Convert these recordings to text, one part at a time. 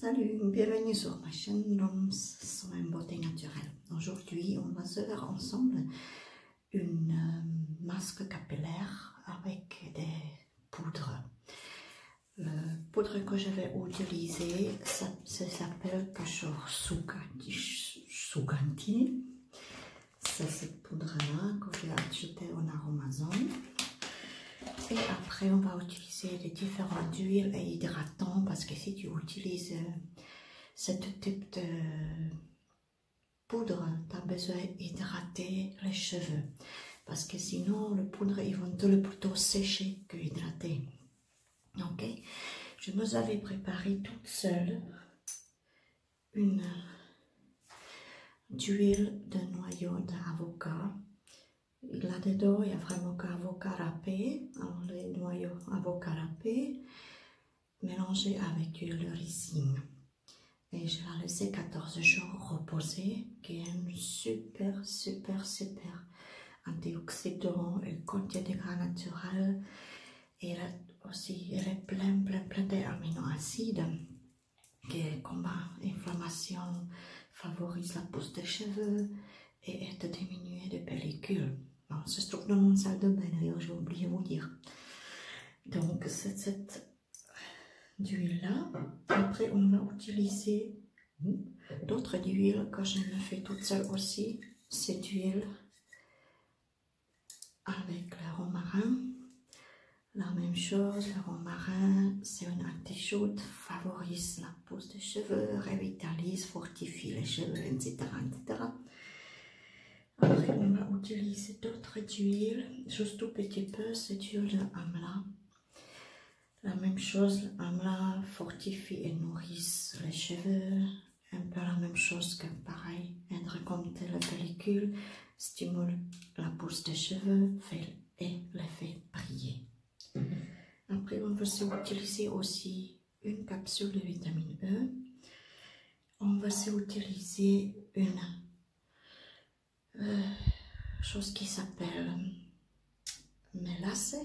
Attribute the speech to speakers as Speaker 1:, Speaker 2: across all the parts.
Speaker 1: Salut, bienvenue sur ma chaîne Roms Soins Beauté Naturelle. Aujourd'hui, on va se faire ensemble une masque capillaire avec des poudres. Le poudre que je vais utiliser, ça s'appelle quelque chose Suganti. C'est cette poudre-là que j'ai achetée en Amazon. Et après, on va utiliser les différentes huiles et hydratants parce que si tu utilises ce type de poudre, tu as besoin d'hydrater les cheveux. Parce que sinon, le poudre, ils vont plutôt sécher que hydrater. Ok? Je me avais préparé toute seule une d'huile de noyau d'avocat. Là-dedans, il y a vraiment qu'avocat râpé. Alors, les noyaux avocat râpé mélangés avec du ricin. Et je l'ai laissé 14 jours reposer, qui est un super antioxydant. Elle contient des gras naturels. Et elle est plein d'aminoacides qui combat l'inflammation, favorise la pousse des cheveux et aide à diminuer les pellicules. Bon, ça se trouve dans mon salle de bain, d'ailleurs, j'ai oublié de vous dire. Donc, c'est cette huile-là. Après, on va utiliser d'autres huiles que je me fais toute seule aussi. Cette huile avec le romarin. La même chose, le romarin, c'est un anti-chute, favorise la pousse des cheveux, revitalise, fortifie les cheveux, etc. Après, on va utiliser d'autres huiles, juste tout petit peu, cette huile d'amla. La même chose, l'amla fortifie et nourrit les cheveux. Un peu la même chose que pareil, aide comme la pellicule, stimule la pousse des cheveux et les fait briller. Après, on va utiliser aussi une capsule de vitamine E. On va utiliser une chose qui s'appelle mélassa.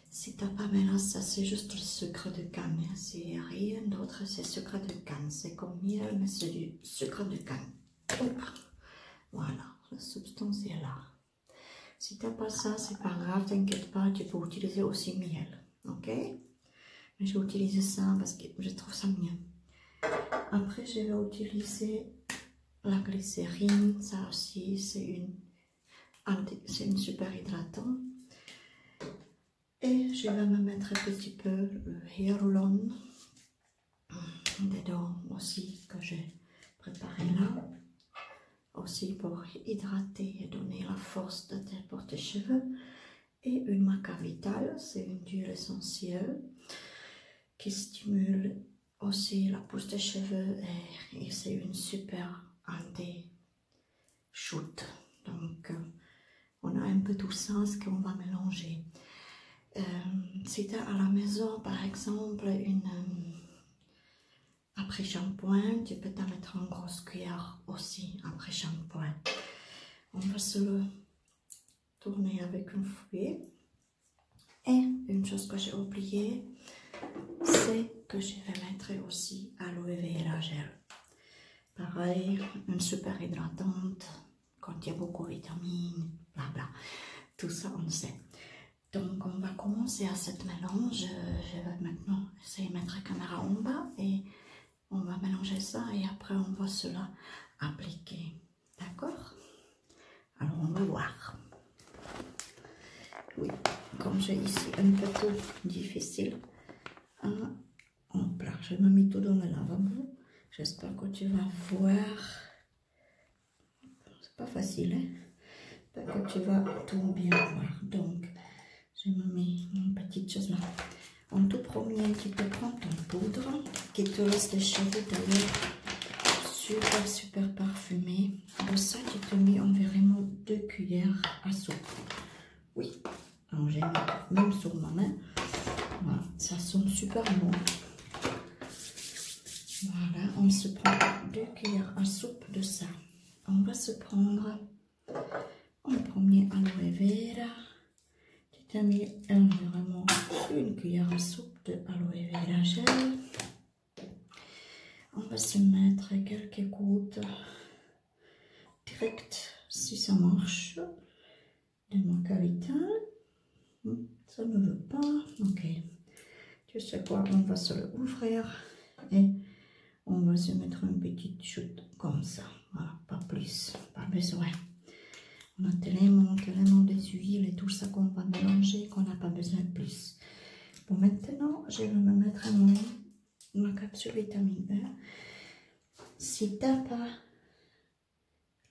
Speaker 1: Si tu n'as pas mélassa, c'est juste le sucre de canne. C'est rien d'autre, c'est sucre de canne. C'est comme miel, mais c'est du sucre de canne. Voilà, la substance est là. Si tu n'as pas ça, c'est pas grave, t'inquiète pas, tu peux utiliser aussi miel. Ok? Mais je vais utiliser ça parce que je trouve ça mieux. Après, je vais utiliser la glycérine. Ça aussi, c'est une super hydratant. Et je vais me mettre un petit peu le Hyaluron dedans aussi que j'ai préparé là. Aussi pour hydrater et donner la force pour tes cheveux. Et une maca vitale, c'est une huile essentielle qui stimule aussi la pousse des cheveux et c'est une super anti-shoot. Donc on a un peu tout ça, ce qu'on va mélanger. Si tu as à la maison par exemple après shampoing, tu peux t'en mettre en grosse cuillère aussi après shampoing. On va se le tourner avec une fouet. Et une chose que j'ai oublié, c'est que je vais mettre aussi aloe vera gel. Pareil, une super hydratante, contient beaucoup de vitamines, blabla. Tout ça on sait. Donc on va commencer à cette mélange. Je vais maintenant essayer de mettre la caméra en bas et on va mélanger ça et après on va cela appliquer. D'accord? Alors on va voir. Oui, comme j'ai ici un peu tout difficile. Hop là, je me mets tout dans le lavabo. J'espère que tu vas voir. C'est pas facile, hein? J'espère que tu vas tout bien voir. Donc, je me mets une petite chose là. En tout premier, tu peux prendre ton poudre qui te laisse les cheveux d'ailleurs super parfumés. Pour ça, tu te mets environ 2 cuillères à soupe. Oui, alors j'ai mis même sur ma main. Voilà, ça sent super bon. Voilà, on se prend 2 cuillères à soupe de ça. On va se prendre en premier aloe vera. Tu t'as mis environ une cuillère à soupe de aloe vera gel. On va se mettre quelques gouttes direct si ça marche de mocha vital. Ça ne veut pas. Ok. Tu sais quoi, on va se l'ouvrir et on va se mettre une petite chute comme ça. Voilà, pas plus, pas besoin. On a tellement des huiles et tout ça qu'on va mélanger qu'on n'a pas besoin de plus. Bon, maintenant, je vais me mettre ma capsule vitamine E. Si tu n'as pas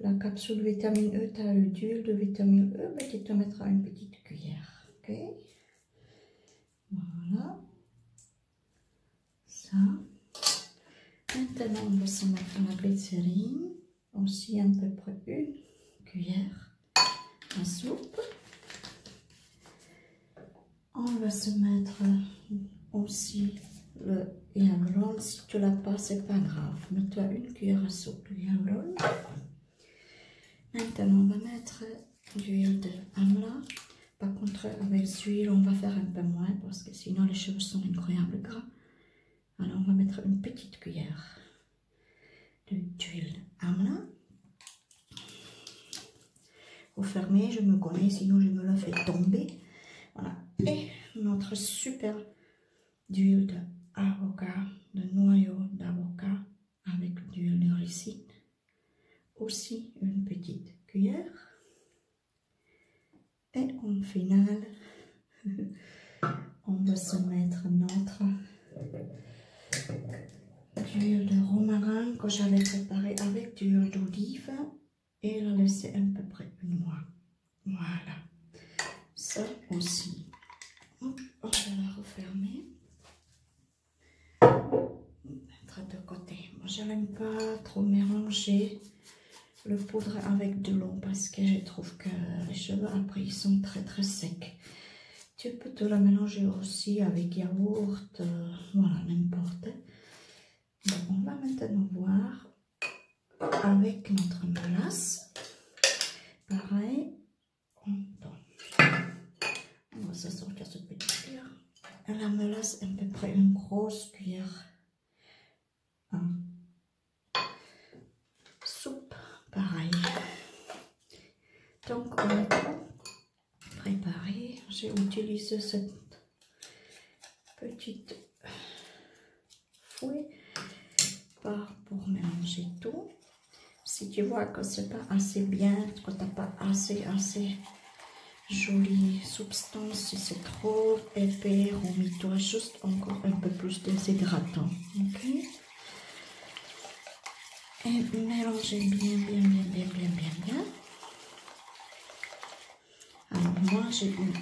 Speaker 1: la capsule vitamine E, tu as l'huile de vitamine E, mais tu te mettras une petite cuillère. Ok? Voilà. Ça. Maintenant, on va se mettre la glycérine. Aussi à peu près une cuillère à soupe. On va se mettre aussi le hyaluron. Si tu l'as pas, c'est pas grave. Mets-toi une cuillère à soupe de hyaluron. Maintenant, on va mettre l'huile de amla. Par contre, avec l'huile, on va faire un peu moins parce que sinon les cheveux sont incroyablement gras. Alors, on va mettre une petite cuillère d'huile amla. Au fermer, je me connais, sinon je me la fais tomber. Voilà. Et notre super d'huile d'avocat, de noyau d'avocat avec l'huile de ricine. Aussi une petite cuillère. Et en finale, on va se mettre notre d'huile de romarin que j'avais préparé avec de l'huile d'olive et la laisser à peu près une mois. Voilà. Ça aussi. On va la refermer. Mettre de côté. Moi, je n'aime pas trop mélanger le poudre avec de l'eau parce que je trouve que les cheveux après ils sont très secs. Tu peux te la mélanger aussi avec yaourt, voilà, n'importe. Donc, on va maintenant voir avec notre mélasse. Pareil, on va se sortir cette petite cuillère. Et la mélasse, à peu près une grosse cuillère. Soupe, pareil. Donc, on va préparer. J'ai utilisé cette petite fouet pour mélanger tout. Si tu vois que c'est pas assez bien, que tu n'as pas assez jolie substance, si c'est trop épais, remets-toi juste encore un peu plus déshydratant. Ok? Et mélangez bien. Alors moi j'ai une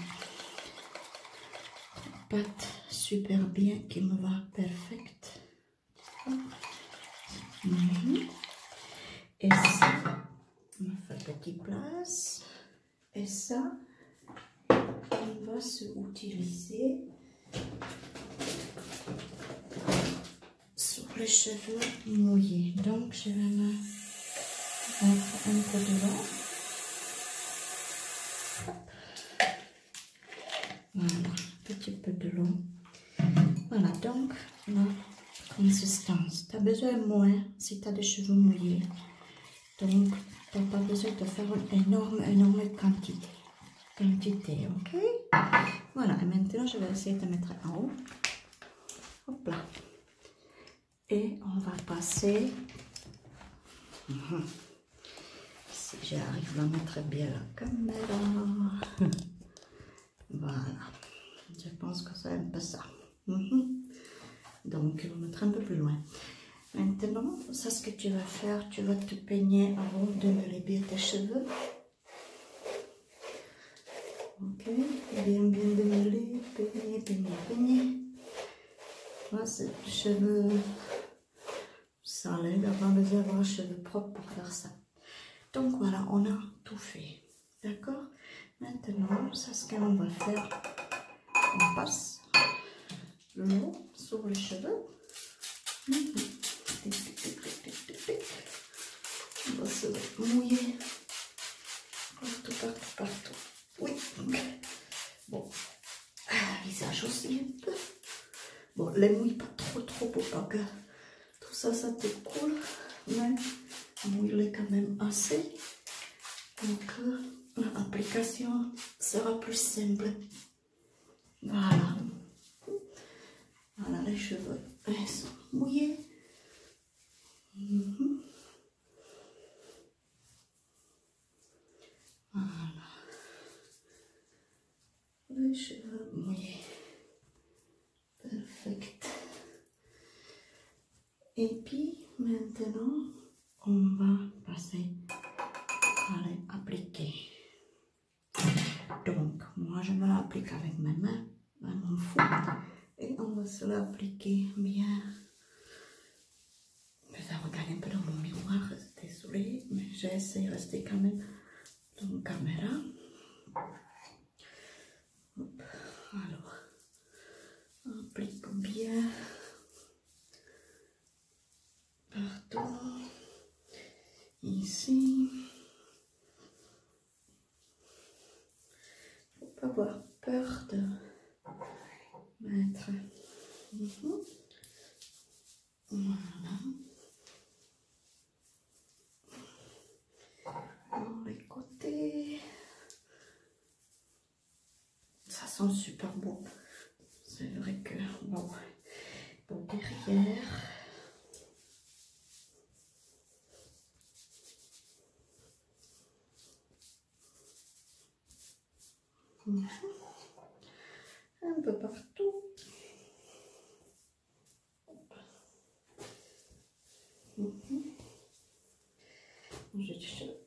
Speaker 1: pâte super bien qui me va parfaite. Et ça, on fait petite place. Et ça, on va se utiliser sur les cheveux mouillés. Donc je vais me mettre un peu de l'eau. Voilà, petit peu de l'eau. Voilà, donc la consistance. Tu as besoin moins si tu as des cheveux mouillés. Donc, tu n'as pas besoin de faire une énorme quantité, ok? Voilà, et maintenant, je vais essayer de mettre en haut. Hop là. Et on va passer... Si j'arrive à mettre bien la caméra... Voilà. Je pense que c'est un peu ça. Donc, je vais mettre un peu plus loin. Maintenant, ça ce que tu vas faire, tu vas te peigner avant de mêler bien tes cheveux. Ok, bien démêler, peigner. Là, c'est les cheveux salés, d'avoir besoin d'avoir les cheveux propres pour faire ça. Donc voilà, on a tout fait. D'accord? Maintenant, ça ce qu'on va faire, on passe l'eau sur les cheveux. On va se mouiller partout. Oui. Bon, visage aussi. aussi un peu. Bon, les mouille pas trop pour pas que tout ça te coule, mais mouille-les quand même assez pour que l'application sera plus simple. Voilà. Voilà, les cheveux ils sont mouillés. Voilà. Les cheveux mouillés. Perfect. Et puis maintenant, on va passer à les appliquer. Donc, moi je me l'applique avec mes mains, à mon fou, et on va se l'appliquer bien. Je vais regarder un peu dans mon miroir, désolée, mais j'essaie de rester quand même dans la caméra. Hop. Alors, applique bien partout, ici. Faut pas avoir peur de mettre. Voilà. Dans les côtés. Ça sent super bon. C'est vrai que bon, pour derrière. Un peu partout.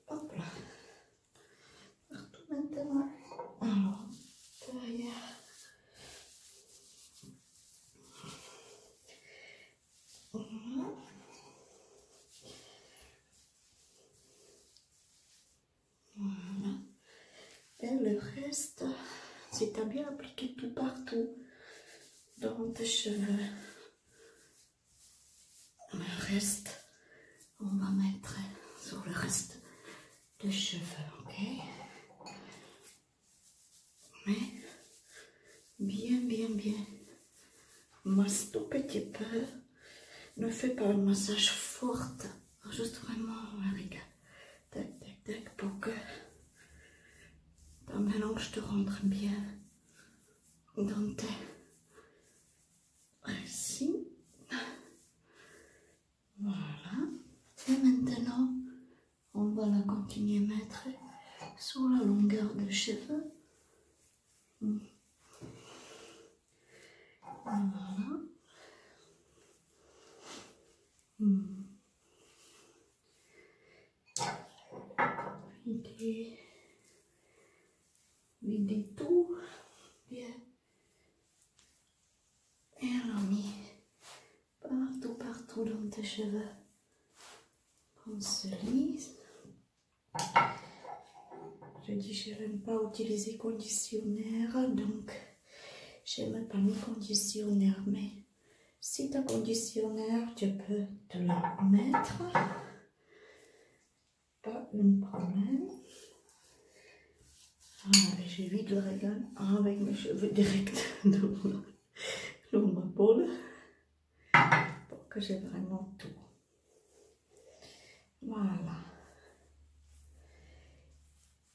Speaker 1: Hop là. Partout maintenant. Alors, derrière. Voilà. Et le reste, si tu as bien appliqué tout partout dans tes cheveux, le reste, on va mettre sur le reste des cheveux, ok? Mais bien, masse tout petit peu. Ne fais pas un massage fort, juste vraiment, regarde, tac, pour que ton mélange te rentre bien dans tes racines. Voilà. Et maintenant, on va la continuer à mettre sur la longueur des cheveux. Voilà. Vider tout bien. Et on l'a mis partout dans tes cheveux. On se lisse. Je dis je n'aime pas utiliser conditionnaire, donc je n'ai pas mis conditionnaire, mais si tu as conditionnaire, tu peux te la mettre. Pas un problème. Voilà, j'évite le régal avec mes cheveux directs dans ma boule pour que j'ai vraiment tout. Voilà.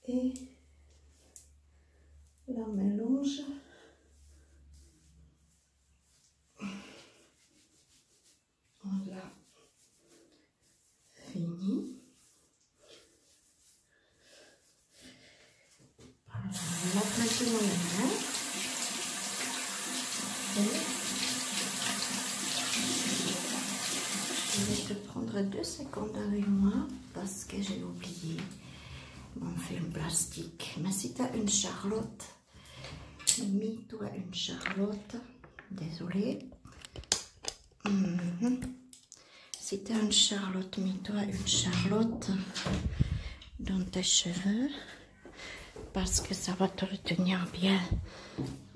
Speaker 1: Et la mélange. On l'a fini. Voilà, on va maintenant les mains. Je vais te prendre 2 secondes avec moi parce que j'ai oublié mon film plastique. Mais si tu as une Charlotte, mis-toi une Charlotte. Désolée. Si tu as une Charlotte, mets-toi une Charlotte dans tes cheveux parce que ça va te retenir bien.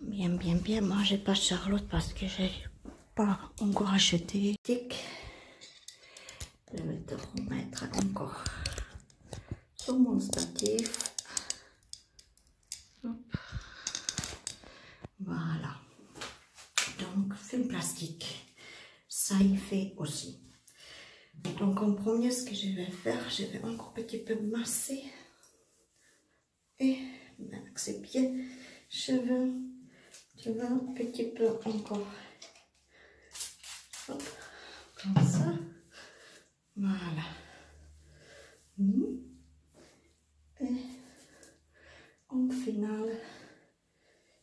Speaker 1: Moi, j'ai pas Charlotte parce que j'ai pas encore acheté. Je vais te remettre encore sur mon statif. Hop. Voilà. film plastique. Ça y fait aussi. Donc en premier, ce que je vais faire, je vais encore un petit peu masser. Et avec ses pieds, je vais un petit peu encore. Hop, comme ça. Voilà. Et en final,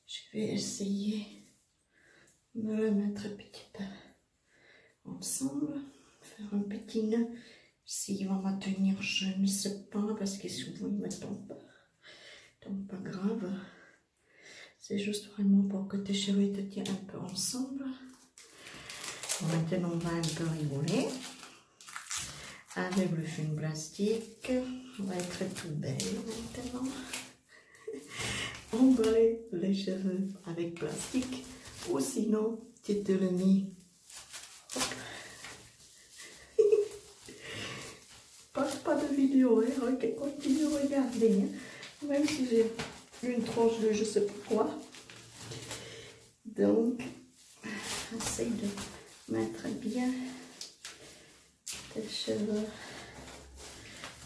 Speaker 1: je vais essayer de me le mettre un petit peu ensemble, faire un petit nœud. S'il va me tenir, je ne sais pas, parce que souvent il me tombe. Donc pas grave. C'est juste vraiment pour que tes cheveux te tiennent un peu ensemble. Maintenant, on va un peu rigoler. Avec le film plastique, on va être tout belle maintenant. Emballer les cheveux avec plastique, ou sinon tu te le mets. Pas de vidéo, hein, continue à regarder, hein, même si j'ai une tranche de je sais pas quoi. Donc, essaye de mettre bien tes cheveux.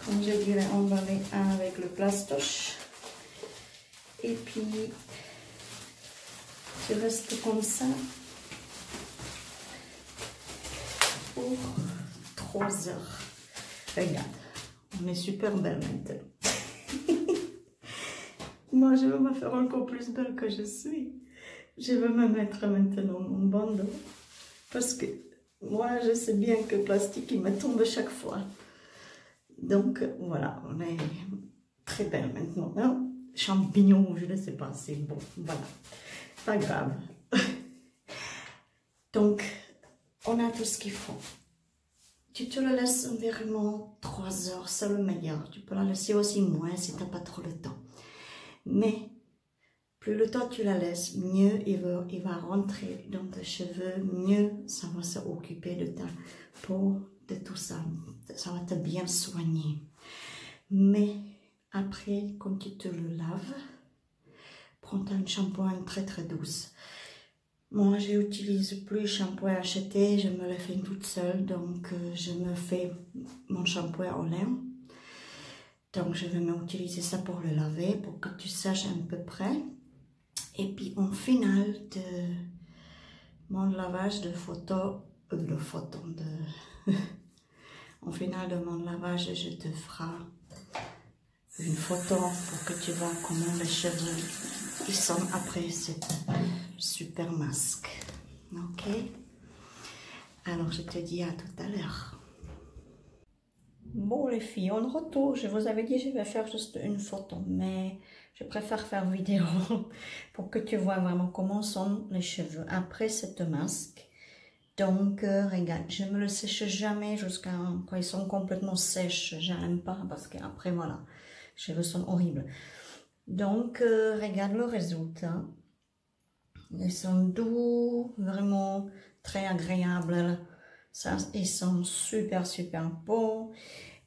Speaker 1: Comme je dirais, emballer avec le plastoche. Et puis, tu restes comme ça pour 3 heures. Regarde, on est super belle maintenant. Moi, je veux me faire encore plus belle que je suis. Je veux me mettre maintenant en bandeau. Parce que moi, je sais bien que le plastique, il me tombe chaque fois. Donc, voilà, on est très belle maintenant. Hein? Champignons, je ne sais pas, c'est bon. Voilà, pas grave. Donc, on a tout ce qu'il faut. Tu te le laisses environ 3 heures, c'est le meilleur. Tu peux la laisser aussi moins si tu n'as pas trop le temps. Mais, plus le temps tu la laisses, mieux il va rentrer dans tes cheveux, mieux ça va s'occuper de ta peau, de tout ça. Ça va te bien soigner. Mais, après, quand tu te le laves, prends un shampoing très très douce. Moi, je n'utilise plus le shampoing acheté, je me le fais toute seule, donc je me fais mon shampoing au lait. Donc, je vais m'utiliser ça pour le laver, pour que tu saches à peu près. Et puis, en finale de mon lavage de en finale de mon lavage, je te ferai une photo pour que tu vois comment les cheveux ils sont après cette super masque. Ok? Alors je te dis à tout à l'heure. Bon les filles, on retourne. Je vous avais dit je vais faire juste une photo, mais je préfère faire vidéo pour que tu vois vraiment comment sont les cheveux après cette masque. Donc regarde, je me le sèche jamais jusqu'à quand ils sont complètement sèches. J'aime pas parce qu'après voilà. Les cheveux sont horribles. Donc, regarde le résultat. Ils sont doux, vraiment très agréables. Ça, ils sont super, super beaux.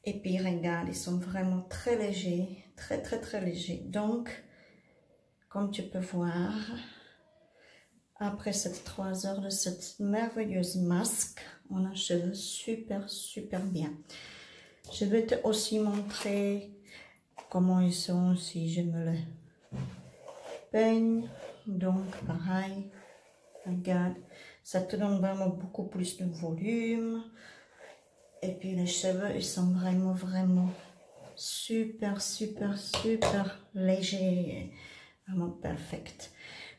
Speaker 1: Et puis, regarde, ils sont vraiment très légers. Très, très, très légers. Donc, comme tu peux voir, après ces 3 heures de cette merveilleuse masque, on a les cheveux super, super bien. Je vais te aussi montrer comment ils sont si je me les peigne. Donc pareil, regarde, ça te donne vraiment beaucoup plus de volume. Et puis les cheveux, ils sont vraiment, vraiment super, super, super légers. Vraiment parfait.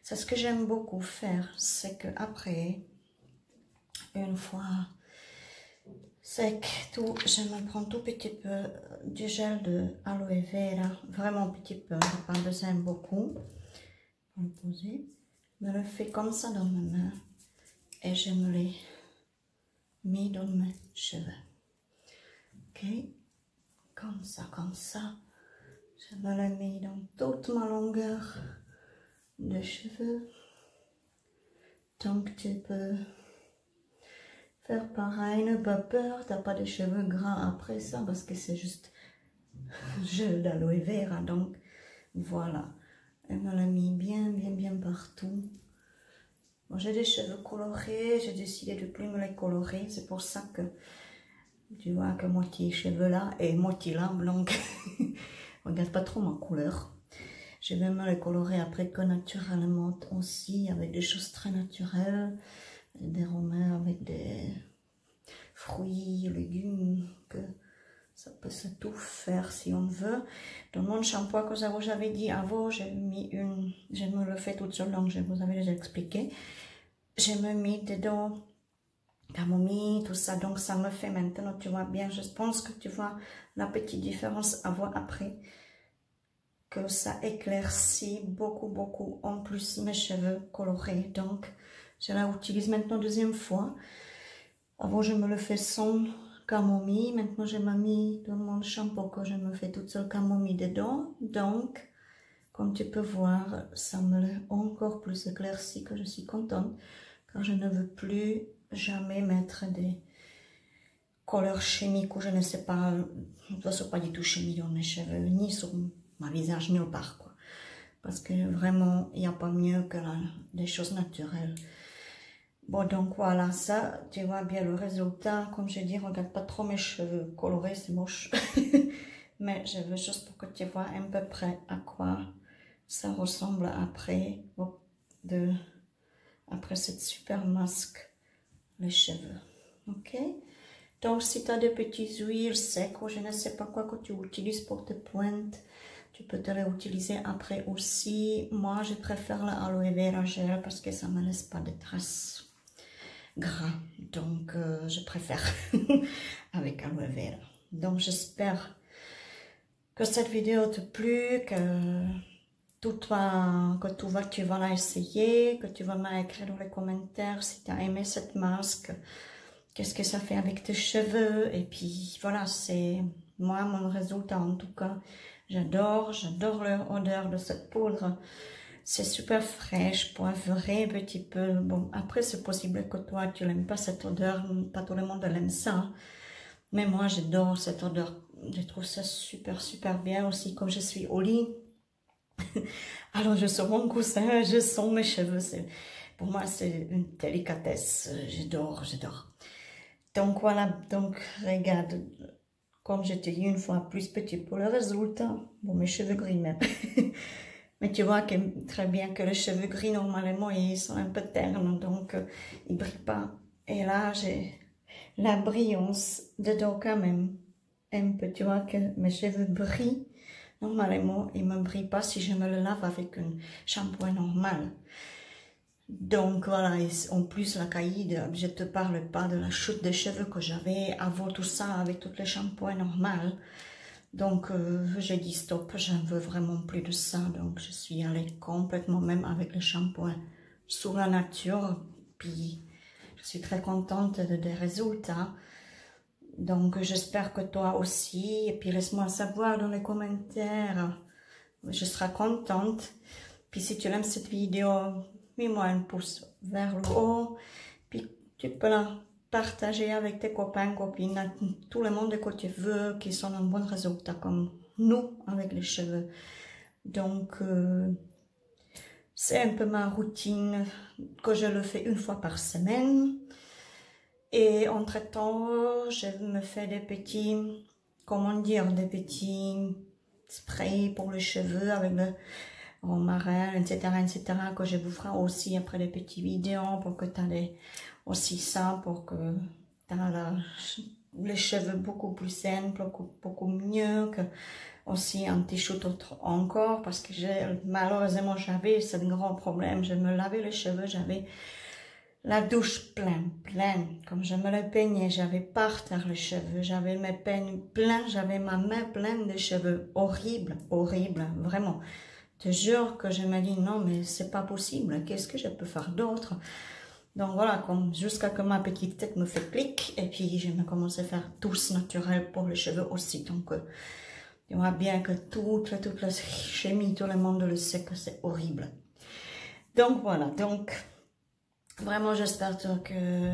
Speaker 1: C'est ce que j'aime beaucoup faire, c'est que après, une fois sec, tout, je me prends tout petit peu du gel de aloe vera, vraiment petit peu, pas besoin beaucoup. Pour le poser, je me le fais comme ça dans ma main et je me les mets dans mes cheveux. Ok, comme ça, je me les mets dans toute ma longueur de cheveux. Donc tu peux faire pareil, n'aie pas peur, t'as pas de cheveux gras après ça parce que c'est juste gel d'aloe vera. Donc voilà, elle me l'a mis bien, bien, bien partout. Quand j'ai des cheveux colorés, j'ai décidé de plus me les colorer. C'est pour ça que tu vois que moitié cheveux là et moitié là, donc regarde pas trop ma couleur. Je vais me les colorer après que naturellement aussi, avec des choses très naturelles, des romains avec des fruits, légumes, que ça peut se tout faire si on veut. Dans mon shampoing que j'avais dit avant, j'ai mis une, je me le fais toute seule, donc je vous avais déjà expliqué. J'ai mis dedans camomille, tout ça, donc ça me fait maintenant, tu vois bien, je pense que tu vois la petite différence avant-après, que ça éclaircit beaucoup en plus mes cheveux colorés, donc je l'utilise maintenant deuxième fois. Avant je me le fais sans camomille, maintenant je m'ai mis dans mon shampoing que je me fais toute seule camomille dedans, donc comme tu peux voir, ça me l'a encore plus éclairci, que je suis contente, car je ne veux plus jamais mettre des couleurs chimiques ou je ne sais pas, de toute façon pas du tout chimique dans mes cheveux, ni sur ma visage, nulle part, quoi. Parce que vraiment, il n'y a pas mieux que des choses naturelles. Bon, donc voilà, ça, tu vois bien le résultat. Comme je dis, regarde pas trop mes cheveux colorés, c'est moche. Mais je veux juste pour que tu vois à peu près à quoi ça ressemble après, après cette super masque, les cheveux. Ok? Donc, si tu as des petites huiles secs ou je ne sais pas quoi que tu utilises pour tes pointes, tu peux te les utiliser après aussi. Moi, je préfère l'aloe vera gel parce que ça ne me laisse pas de traces gras. Donc, je préfère avec aloe vera. Donc, j'espère que cette vidéo te plu, que tu vas l'essayer, que tu vas m'écrire dans les commentaires si tu as aimé cette masque. Qu'est-ce que ça fait avec tes cheveux? Et puis voilà, c'est moi mon résultat en tout cas. J'adore l'odeur de cette poudre. C'est super fraîche, poivrée un petit peu. Bon, après c'est possible que toi tu n'aimes pas cette odeur, pas tout le monde aime ça. Mais moi j'adore cette odeur. Je trouve ça super bien aussi comme je suis au lit. Alors je sens mon coussin, je sens mes cheveux. Pour moi c'est une délicatesse. J'adore. Donc voilà, donc regarde, comme je te dis une fois plus petit pour le résultat, bon mes cheveux gris même, mais tu vois que, très bien que les cheveux gris normalement ils sont un peu ternes, donc ils ne brillent pas. Et là j'ai la brillance dedans quand même, un peu, tu vois que mes cheveux brillent, normalement ils ne me brillent pas si je me le lave avec un shampoing normal. Donc voilà, et en plus la caïd, je ne te parle pas de la chute de cheveux que j'avais avant tout ça avec tous les shampoings normaux. Donc j'ai dit stop, je ne veux vraiment plus de ça. Donc je suis allée complètement même avec le shampoing sous la nature. Puis je suis très contente des résultats. Donc j'espère que toi aussi. Et puis laisse-moi savoir dans les commentaires. Je serai contente. Puis si tu aimes cette vidéo, mets-moi un pouce vers le haut, puis tu peux la partager avec tes copains, copines, tout le monde que tu veux, qui sont un bon résultat comme nous avec les cheveux. Donc, c'est un peu ma routine, que je le fais une fois par semaine. Et entre-temps, je me fais des petits, comment dire, des petits sprays pour les cheveux avec le romarin, etc., que je vous ferai aussi après des petites vidéos pour que tu aies aussi ça, pour que tu aies les cheveux beaucoup plus simples, beaucoup mieux, que aussi un petit shoot encore, parce que malheureusement j'avais ce grand problème, je me lavais les cheveux, j'avais la douche pleine, comme je me le peignais, j'avais par terre les cheveux, j'avais mes peignes pleins, j'avais ma main pleine de cheveux, horrible, vraiment. Je te jure que je me dis non mais c'est pas possible, qu'est-ce que je peux faire d'autre? Donc voilà, jusqu'à que ma petite tête me fait clic et puis je me commence à faire tous naturel pour les cheveux aussi. Donc tu vois bien que toute la chimie, tout le monde le sait que c'est horrible. Donc voilà, donc vraiment j'espère que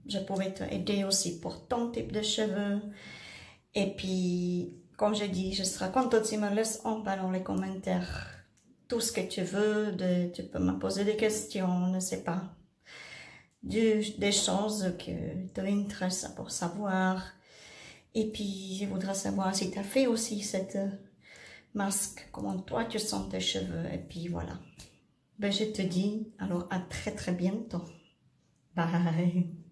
Speaker 1: je pouvais t'aider aussi pour ton type de cheveux. Et puis comme j'ai dit, je serai contente si tu me laisses en bas dans les commentaires tout ce que tu veux, tu peux me poser des questions, ne sais pas. des choses que t'intéresses pour savoir. Et puis, je voudrais savoir si tu as fait aussi cette masque, comment toi tu sens tes cheveux. Et puis voilà. Ben, je te dis alors à très très bientôt. Bye.